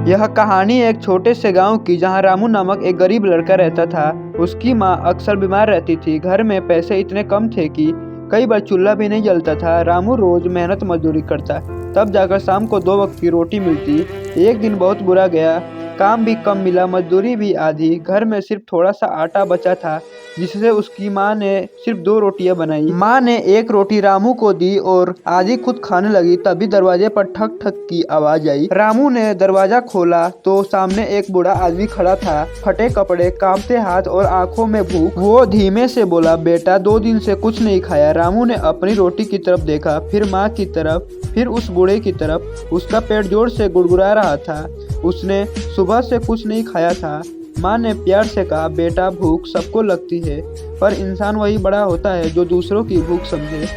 यह कहानी एक छोटे से गांव की जहां रामू नामक एक गरीब लड़का रहता था। उसकी मां अक्सर बीमार रहती थी। घर में पैसे इतने कम थे कि कई बार चूल्हा भी नहीं जलता था। रामू रोज मेहनत मजदूरी करता, तब जाकर शाम को 2 वक्त की रोटी मिलती। एक दिन बहुत बुरा गया, काम भी कम मिला, मजदूरी भी आधी। घर में सिर्फ थोड़ा सा आटा बचा था, जिससे उसकी माँ ने सिर्फ 2 रोटियां बनाई। माँ ने एक रोटी रामू को दी और आधी खुद खाने लगी। तभी दरवाजे पर ठक ठक की आवाज आई। रामू ने दरवाजा खोला तो सामने एक बूढ़ा आदमी खड़ा था, फटे कपड़े, कांपते हाथ और आंखों में भूख। वो धीमे से बोला, बेटा 2 दिन से कुछ नहीं खाया। रामू ने अपनी रोटी की तरफ देखा, फिर माँ की तरफ, फिर उस बूढ़े की तरफ। उसका पेट जोर से गुड़गुड़ा रहा था। उसने सुबह से कुछ नहीं खाया था। माँ ने प्यार से कहा, बेटा भूख सबको लगती है, पर इंसान वही बड़ा होता है जो दूसरों की भूख समझे।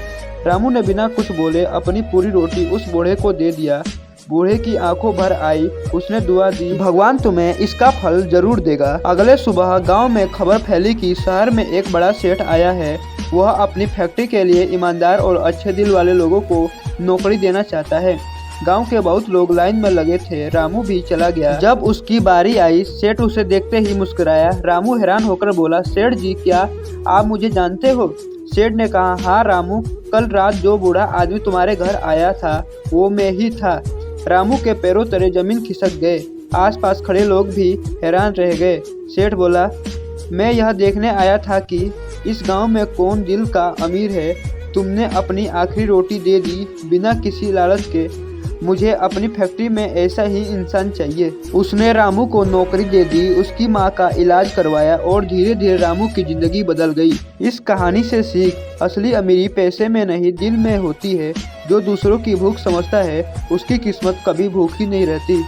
रामू ने बिना कुछ बोले अपनी पूरी रोटी उस बूढ़े को दे दिया। बूढ़े की आंखों भर आई। उसने दुआ दी, भगवान तुम्हें इसका फल जरूर देगा। अगले सुबह गांव में खबर फैली कि शहर में एक बड़ा सेठ आया है। वह अपनी फैक्ट्री के लिए ईमानदार और अच्छे दिल वाले लोगों को नौकरी देना चाहता है। गांव के बहुत लोग लाइन में लगे थे। रामू भी चला गया। जब उसकी बारी आई, सेठ उसे देखते ही मुस्कुराया। रामू हैरान होकर बोला, सेठ जी क्या आप मुझे जानते हो? सेठ ने कहा, हाँ रामू, कल रात जो बूढ़ा आदमी तुम्हारे घर आया था वो मैं ही था। रामू के पैरों तले जमीन खिसक गए। आसपास खड़े लोग भी हैरान रह गए। सेठ बोला, मैं यह देखने आया था कि इस गांव में कौन दिल का अमीर है। तुमने अपनी आखिरी रोटी दे दी बिना किसी लालच के। मुझे अपनी फैक्ट्री में ऐसा ही इंसान चाहिए। उसने रामू को नौकरी दे दी, उसकी माँ का इलाज करवाया और धीरे धीरे रामू की जिंदगी बदल गई। इस कहानी से सीख, असली अमीरी पैसे में नहीं दिल में होती है। जो दूसरों की भूख समझता है उसकी किस्मत कभी भूखी नहीं रहती।